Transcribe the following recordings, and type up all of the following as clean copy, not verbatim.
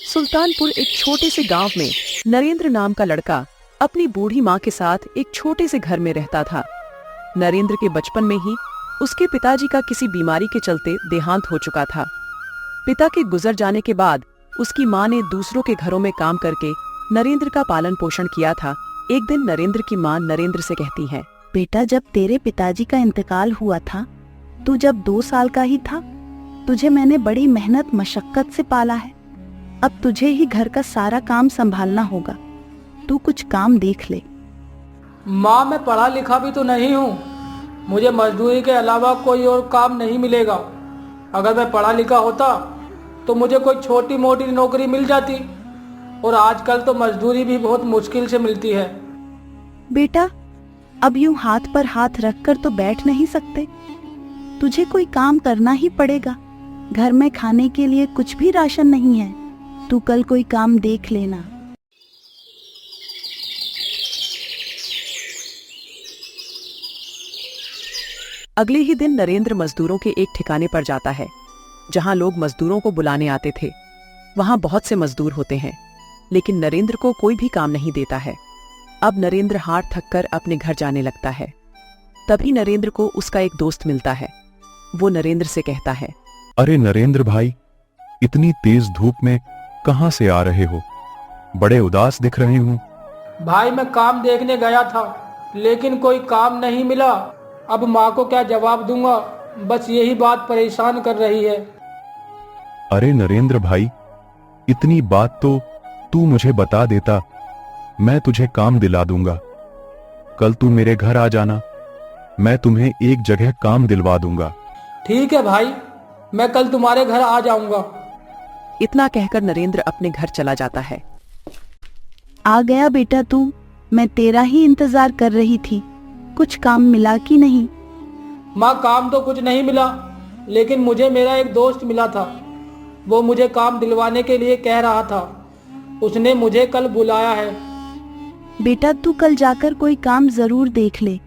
सुल्तानपुर एक छोटे से गांव में नरेंद्र नाम का लड़का अपनी बूढ़ी माँ के साथ एक छोटे से घर में रहता था। नरेंद्र के बचपन में ही उसके पिताजी का किसी बीमारी के चलते देहांत हो चुका था। पिता के गुजर जाने के बाद उसकी माँ ने दूसरों के घरों में काम करके नरेंद्र का पालन पोषण किया था। एक दिन नरेंद्र की माँ नरेंद्र से कहती है, बेटा, जब तेरे पिताजी का इंतकाल हुआ था, तू जब 2 साल का ही था, तुझे मैंने बड़ी मेहनत मशक्कत से पाला है। अब तुझे ही घर का सारा काम संभालना होगा। तू कुछ काम देख ले। माँ, मैं पढ़ा लिखा भी तो नहीं हूँ। मुझे मजदूरी के अलावा कोई और काम नहीं मिलेगा। अगर मैं पढ़ा लिखा होता तो मुझे कोई छोटी मोटी नौकरी मिल जाती, और आजकल तो मजदूरी भी बहुत मुश्किल से मिलती है। बेटा, अब यूं हाथ पर हाथ रखकर तो बैठ नहीं सकते। तुझे कोई काम करना ही पड़ेगा। घर में खाने के लिए कुछ भी राशन नहीं है। तू कल कोई काम देख लेना। अगले ही दिन नरेंद्र मजदूरों के एक ठिकाने पर जाता है जहां लोग मजदूरों को बुलाने आते थे। वहां बहुत से मजदूर होते हैं, लेकिन नरेंद्र को कोई भी काम नहीं देता है। अब नरेंद्र हार थककर अपने घर जाने लगता है। तभी नरेंद्र को उसका एक दोस्त मिलता है। वो नरेंद्र से कहता है, अरे नरेंद्र भाई, इतनी तेज धूप में कहां से आ रहे हो? बड़े उदास दिख रहे हो। भाई, मैं काम देखने गया था, लेकिन कोई काम नहीं मिला। अब माँ को क्या जवाब दूंगा, बस यही बात परेशान कर रही है। अरे नरेंद्र भाई, इतनी बात तो तू मुझे बता देता, मैं तुझे काम दिला दूंगा। कल तू मेरे घर आ जाना, मैं तुम्हें एक जगह काम दिलवा दूंगा। ठीक है भाई, मैं कल तुम्हारे घर आ जाऊंगा। इतना कहकर नरेंद्र अपने घर चला जाता है। आ गया बेटा तू, मैं तेरा ही इंतजार कर रही थी। कुछ काम मिला कि नहीं? माँ, काम तो कुछ नहीं मिला, लेकिन मुझे मेरा एक दोस्त मिला था। वो मुझे काम दिलवाने के लिए कह रहा था। उसने मुझे कल बुलाया है। बेटा, तू कल जाकर कोई काम जरूर देख ले।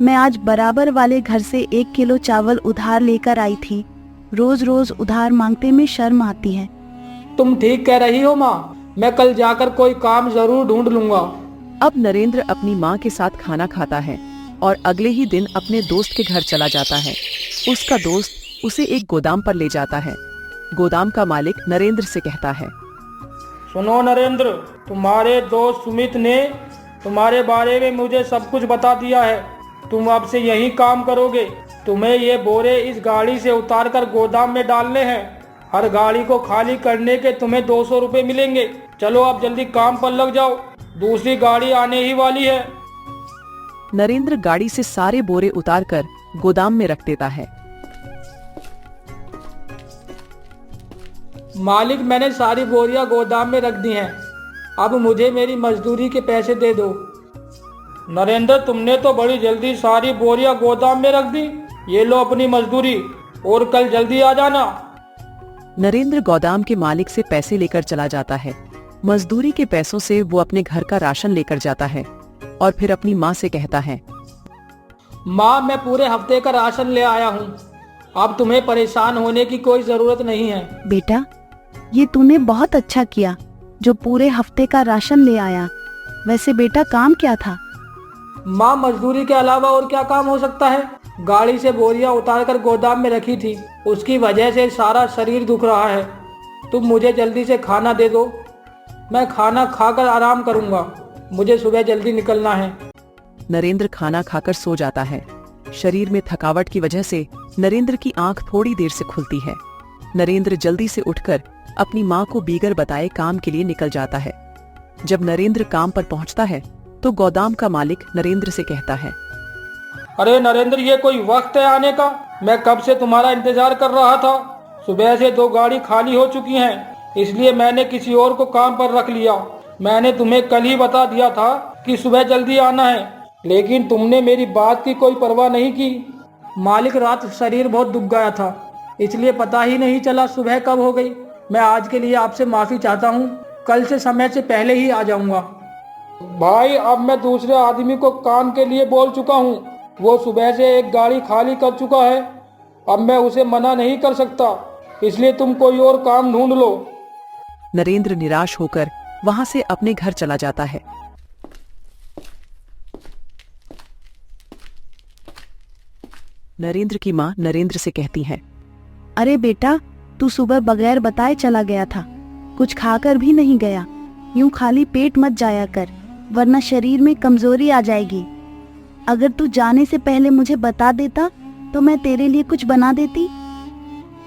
मैं आज बराबर वाले घर से 1 किलो चावल उधार लेकर आई थी। रोज रोज उधार मांगते में शर्म आती है। तुम ठीक कह रही हो माँ, मैं कल जाकर कोई काम जरूर ढूंढ लूंगा। अब नरेंद्र अपनी माँ के साथ खाना खाता है और अगले ही दिन अपने दोस्त के घर चला जाता है। उसका दोस्त उसे एक गोदाम पर ले जाता है। गोदाम का मालिक नरेंद्र से कहता है, सुनो नरेंद्र, तुम्हारे दोस्त सुमित ने तुम्हारे बारे में मुझे सब कुछ बता दिया है। तुम अब से यही काम करोगे। तुम्हें ये बोरे इस गाड़ी से उतारकर गोदाम में डालने हैं। हर गाड़ी को खाली करने के तुम्हें 200 रुपए मिलेंगे। चलो अब जल्दी काम पर लग जाओ, दूसरी गाड़ी आने ही वाली है। नरेंद्र गाड़ी से सारे बोरे उतारकर गोदाम में रख देता है। मालिक, मैंने सारी बोरियां गोदाम में रख दी हैं। अब मुझे मेरी मजदूरी के पैसे दे दो। नरेंद्र, तुमने तो बड़ी जल्दी सारी बोरियां गोदाम में रख दी। ये लो अपनी मजदूरी, और कल जल्दी आ जाना। नरेंद्र गोदाम के मालिक से पैसे लेकर चला जाता है। मजदूरी के पैसों से वो अपने घर का राशन लेकर जाता है और फिर अपनी माँ से कहता है, माँ, मैं पूरे हफ्ते का राशन ले आया हूँ। अब तुम्हें परेशान होने की कोई जरूरत नहीं है। बेटा, ये तूने बहुत अच्छा किया जो पूरे हफ्ते का राशन ले आया। वैसे बेटा, काम क्या था? माँ, मजदूरी के अलावा और क्या काम हो सकता है? गाड़ी से बोरियां उतारकर गोदाम में रखी थी, उसकी वजह से सारा शरीर दुख रहा है। तुम मुझे जल्दी से खाना दे दो, मैं खाना खाकर आराम करूंगा। मुझे सुबह जल्दी निकलना है। नरेंद्र खाना खाकर सो जाता है। शरीर में थकावट की वजह से नरेंद्र की आंख थोड़ी देर से खुलती है। नरेंद्र जल्दी से उठकर अपनी माँ को बीगर बताए काम के लिए निकल जाता है। जब नरेंद्र काम पर पहुँचता है तो गोदाम का मालिक नरेंद्र से कहता है, अरे नरेंद्र, ये कोई वक्त है आने का? मैं कब से तुम्हारा इंतजार कर रहा था। सुबह से 2 गाड़ी खाली हो चुकी हैं, इसलिए मैंने किसी और को काम पर रख लिया। मैंने तुम्हें कल ही बता दिया था कि सुबह जल्दी आना है, लेकिन तुमने मेरी बात की कोई परवाह नहीं की। मालिक, रात शरीर बहुत दुख गया था, इसलिए पता ही नहीं चला सुबह कब हो गई। मैं आज के लिए आपसे माफ़ी चाहता हूँ। कल से समय से पहले ही आ जाऊँगा। भाई, अब मैं दूसरे आदमी को काम के लिए बोल चुका हूँ। वो सुबह से एक गाड़ी खाली कर चुका है। अब मैं उसे मना नहीं कर सकता, इसलिए तुम कोई और काम ढूंढ लो। नरेंद्र निराश होकर वहां से अपने घर चला जाता है। नरेंद्र की माँ नरेंद्र से कहती है, अरे बेटा, तू सुबह बगैर बताए चला गया था, कुछ खाकर भी नहीं गया। यूं खाली पेट मत जाया कर, वरना शरीर में कमजोरी आ जाएगी। अगर तू जाने से पहले मुझे बता देता तो मैं तेरे लिए कुछ बना देती।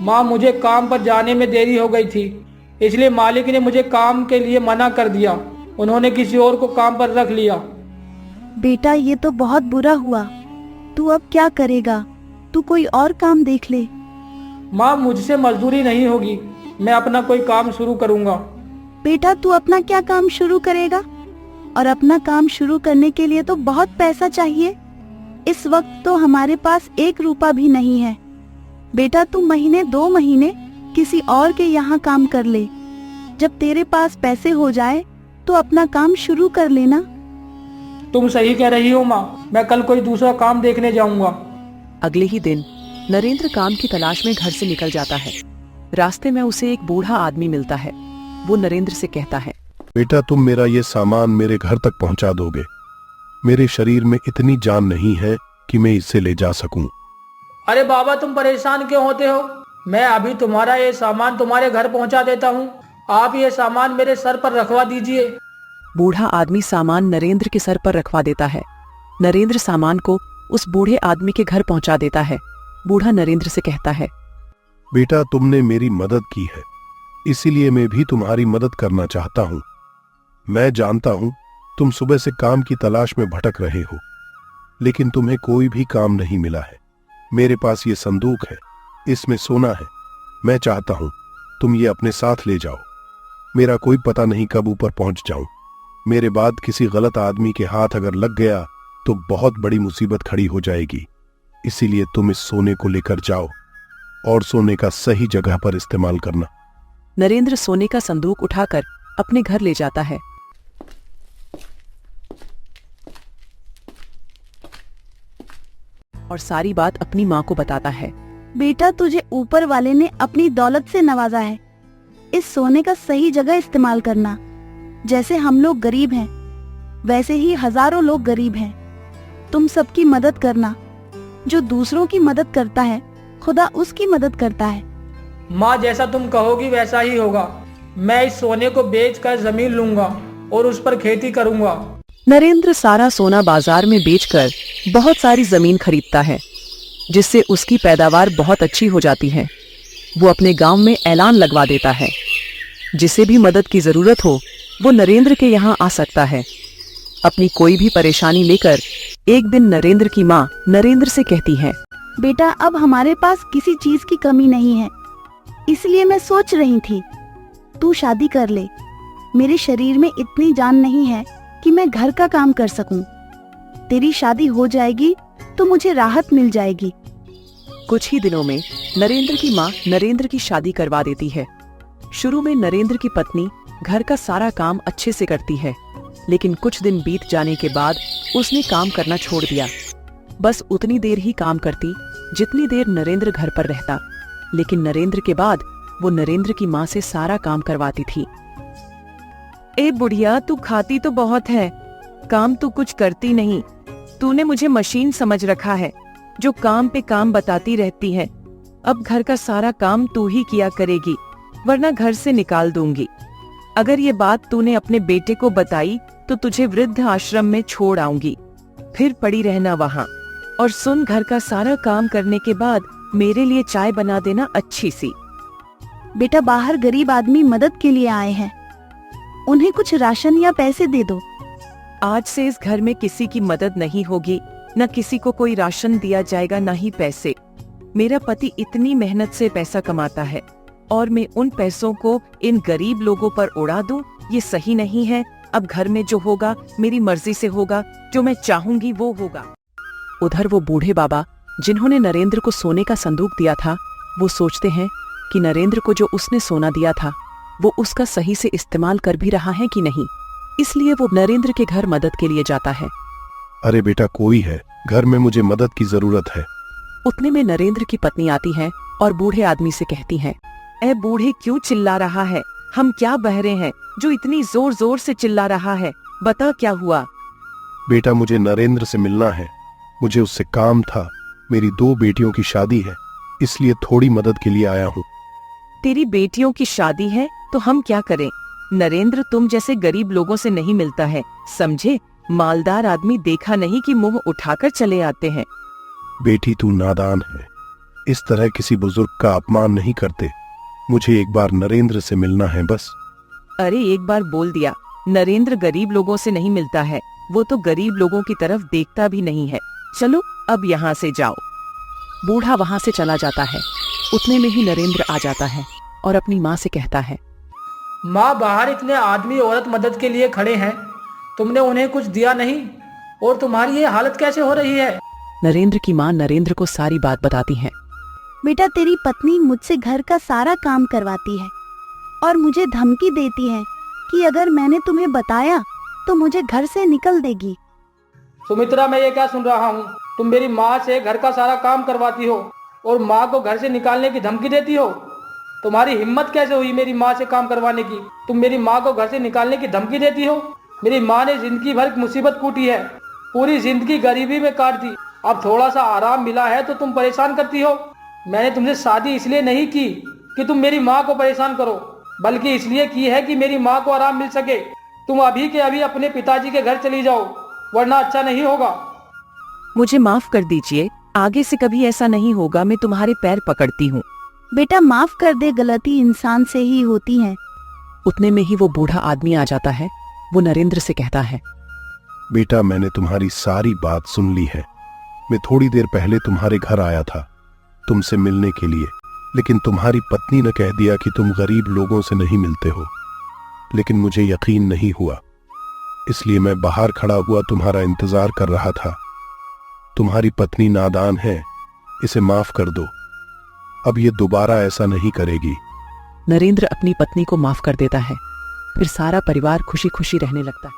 माँ, मुझे काम पर जाने में देरी हो गई थी, इसलिए मालिक ने मुझे काम के लिए मना कर दिया। उन्होंने किसी और को काम पर रख लिया। बेटा, ये तो बहुत बुरा हुआ। तू अब क्या करेगा? तू कोई और काम देख ले। माँ, मुझसे मजदूरी नहीं होगी, मैं अपना कोई काम शुरू करूँगा। बेटा, तू अपना क्या काम शुरू करेगा? और अपना काम शुरू करने के लिए तो बहुत पैसा चाहिए। इस वक्त तो हमारे पास 1 रुपया भी नहीं है। बेटा, तू महीने 2 महीने किसी और के यहाँ काम कर ले। जब तेरे पास पैसे हो जाए तो अपना काम शुरू कर लेना। तुम सही कह रही हो माँ, मैं कल कोई दूसरा काम देखने जाऊंगा। अगले ही दिन नरेंद्र काम की तलाश में घर से निकल जाता है। रास्ते में उसे एक बूढ़ा आदमी मिलता है। वो नरेंद्र से कहता है, बेटा, तुम मेरा ये सामान मेरे घर तक पहुंचा दोगे? मेरे शरीर में इतनी जान नहीं है कि मैं इसे ले जा सकूं। अरे बाबा, तुम परेशान क्यों होते हो? मैं अभी तुम्हारा ये सामान तुम्हारे घर पहुंचा देता हूँ। आप ये सामान मेरे सर पर रखवा दीजिए। बूढ़ा आदमी सामान नरेंद्र के सर पर रखवा देता है। नरेंद्र सामान को उस बूढ़े आदमी के घर पहुंचा देता है। बूढ़ा नरेंद्र से कहता है, बेटा, तुमने मेरी मदद की है, इसीलिए मैं भी तुम्हारी मदद करना चाहता हूं। मैं जानता हूं तुम सुबह से काम की तलाश में भटक रहे हो, लेकिन तुम्हें कोई भी काम नहीं मिला है। मेरे पास ये संदूक है, इसमें सोना है। मैं चाहता हूं तुम ये अपने साथ ले जाओ। मेरा कोई पता नहीं कब ऊपर पहुंच जाऊं। मेरे बाद किसी गलत आदमी के हाथ अगर लग गया तो बहुत बड़ी मुसीबत खड़ी हो जाएगी। इसीलिए तुम इस सोने को लेकर जाओ और सोने का सही जगह पर इस्तेमाल करना। नरेंद्र सोने का संदूक उठाकर अपने घर ले जाता है। और सारी बात अपनी माँ को बताता है। बेटा, तुझे ऊपर वाले ने अपनी दौलत से नवाजा है। इस सोने का सही जगह इस्तेमाल करना। जैसे हम लोग गरीब हैं, वैसे ही हजारों लोग गरीब हैं। तुम सबकी मदद करना। जो दूसरों की मदद करता है, खुदा उसकी मदद करता है। माँ, जैसा तुम कहोगी वैसा ही होगा। मैं इस सोने को बेचकर जमीन लूंगा और उस पर खेती करूंगा। नरेंद्र सारा सोना बाजार में बेचकर बहुत सारी जमीन खरीदता है, जिससे उसकी पैदावार बहुत अच्छी हो जाती है। वो अपने गांव में ऐलान लगवा देता है, जिसे भी मदद की जरूरत हो वो नरेंद्र के यहाँ आ सकता है। अपनी कोई भी परेशानी लेकर एक दिन नरेंद्र की माँ नरेंद्र से कहती है, बेटा, अब हमारे पास किसी चीज की कमी नहीं है, इसलिए मैं सोच रही थी तू शादी कर ले। मेरे शरीर में इतनी जान नहीं है कि मैं घर का काम कर सकूं। तेरी शादी हो जाएगी तो मुझे राहत मिल जाएगी। कुछ ही दिनों में नरेंद्र की माँ नरेंद्र की शादी करवा देती है। शुरू में नरेंद्र की पत्नी घर का सारा काम अच्छे से करती है, लेकिन कुछ दिन बीत जाने के बाद उसने काम करना छोड़ दिया। बस उतनी देर ही काम करती जितनी देर नरेंद्र घर पर रहता, लेकिन नरेंद्र के बाद वो नरेंद्र की माँ से सारा काम करवाती थी। ए बुढ़िया, तू खाती तो बहुत है, काम तू कुछ करती नहीं। तूने मुझे मशीन समझ रखा है जो काम पे काम बताती रहती है। अब घर का सारा काम तू ही किया करेगी, वरना घर से निकाल दूंगी। अगर ये बात तूने अपने बेटे को बताई तो तुझे वृद्ध आश्रम में छोड़ आऊंगी। फिर पड़ी रहना वहाँ। और सुन, घर का सारा काम करने के बाद मेरे लिए चाय बना देना अच्छी सी। बेटा, बाहर गरीब आदमी मदद के लिए आए हैं, उन्हें कुछ राशन या पैसे दे दो। आज से इस घर में किसी की मदद नहीं होगी, न किसी को कोई राशन दिया जाएगा, न ही पैसे। मेरा पति इतनी मेहनत से पैसा कमाता है और मैं उन पैसों को इन गरीब लोगों पर उड़ा दूं, ये सही नहीं है। अब घर में जो होगा मेरी मर्जी से होगा, जो मैं चाहूंगी वो होगा। उधर वो बूढ़े बाबा जिन्होंने नरेंद्र को सोने का संदूक दिया था, वो सोचते हैं कि नरेंद्र को जो उसने सोना दिया था वो उसका सही से इस्तेमाल कर भी रहा है कि नहीं। इसलिए वो नरेंद्र के घर मदद के लिए जाता है। अरे बेटा, कोई है घर में, मुझे मदद की जरूरत है। उतने में नरेंद्र की पत्नी आती है और बूढ़े आदमी से कहती है, ए बूढ़े, क्यों चिल्ला रहा है? हम क्या बहरे हैं जो इतनी जोर जोर से चिल्ला रहा है? बता क्या हुआ? बेटा, मुझे नरेंद्र से मिलना है। मुझे उससे काम था। मेरी 2 बेटियों की शादी है, इसलिए थोड़ी मदद के लिए आया हूँ। तेरी बेटियों की शादी है तो हम क्या करें? नरेंद्र तुम जैसे गरीब लोगों से नहीं मिलता है, समझे? मालदार आदमी देखा नहीं कि मुंह उठाकर चले आते हैं। बेटी, तू नादान है। इस तरह किसी बुजुर्ग का अपमान नहीं करते। मुझे एक बार नरेंद्र से मिलना है बस। अरे एक बार बोल दिया। नरेंद्र गरीब लोगों से नहीं मिलता है, वो तो गरीब लोगों की तरफ देखता भी नहीं है। चलो अब यहाँ से जाओ। बूढ़ा वहाँ से चला जाता है। उतने में ही नरेंद्र आ जाता है और अपनी माँ से कहता है, माँ, बाहर इतने आदमी औरत मदद के लिए खड़े हैं, तुमने उन्हें कुछ दिया नहीं और तुम्हारी ये हालत कैसे हो रही है? नरेंद्र की माँ नरेंद्र को सारी बात बताती है। बेटा, तेरी पत्नी मुझसे घर का सारा काम करवाती है और मुझे धमकी देती है कि अगर मैंने तुम्हें बताया तो मुझे घर से निकल देगी। सुमित्रा, मैं ये क्या सुन रहा हूँ? तुम मेरी माँ से घर का सारा काम करवाती हो और माँ को घर से निकालने की धमकी देती हो। तुम्हारी हिम्मत कैसे हुई मेरी माँ से काम करवाने की? तुम मेरी माँ को घर से निकालने की धमकी देती हो। मेरी माँ ने जिंदगी भर मुसीबत कूटी है, पूरी जिंदगी गरीबी में काट दी। अब थोड़ा सा आराम मिला है तो तुम परेशान करती हो। मैंने तुमसे शादी इसलिए नहीं की कि तुम मेरी माँ को परेशान करो, बल्कि इसलिए की है कि मेरी माँ को आराम मिल सके। तुम अभी के अभी अपने पिताजी के घर चली जाओ, वरना अच्छा नहीं होगा। मुझे माफ कर दीजिए, आगे से कभी ऐसा नहीं होगा। मैं तुम्हारे पैर पकड़ती हूँ। बेटा, माफ कर दे, गलती इंसान से ही होती है। उतने में ही वो बूढ़ा आदमी आ जाता है। वो नरेंद्र से कहता है, बेटा, मैंने तुम्हारी सारी बात सुन ली है। मैं थोड़ी देर पहले तुम्हारे घर आया था तुमसे मिलने के लिए, लेकिन तुम्हारी पत्नी ने कह दिया कि तुम गरीब लोगों से नहीं मिलते हो। लेकिन मुझे यकीन नहीं हुआ, इसलिए मैं बाहर खड़ा हुआ तुम्हारा इंतजार कर रहा था। तुम्हारी पत्नी नादान है, इसे माफ कर दो। अब ये दोबारा ऐसा नहीं करेगी। नरेंद्र अपनी पत्नी को माफ कर देता है। फिर सारा परिवार खुशी खुशी रहने लगता है।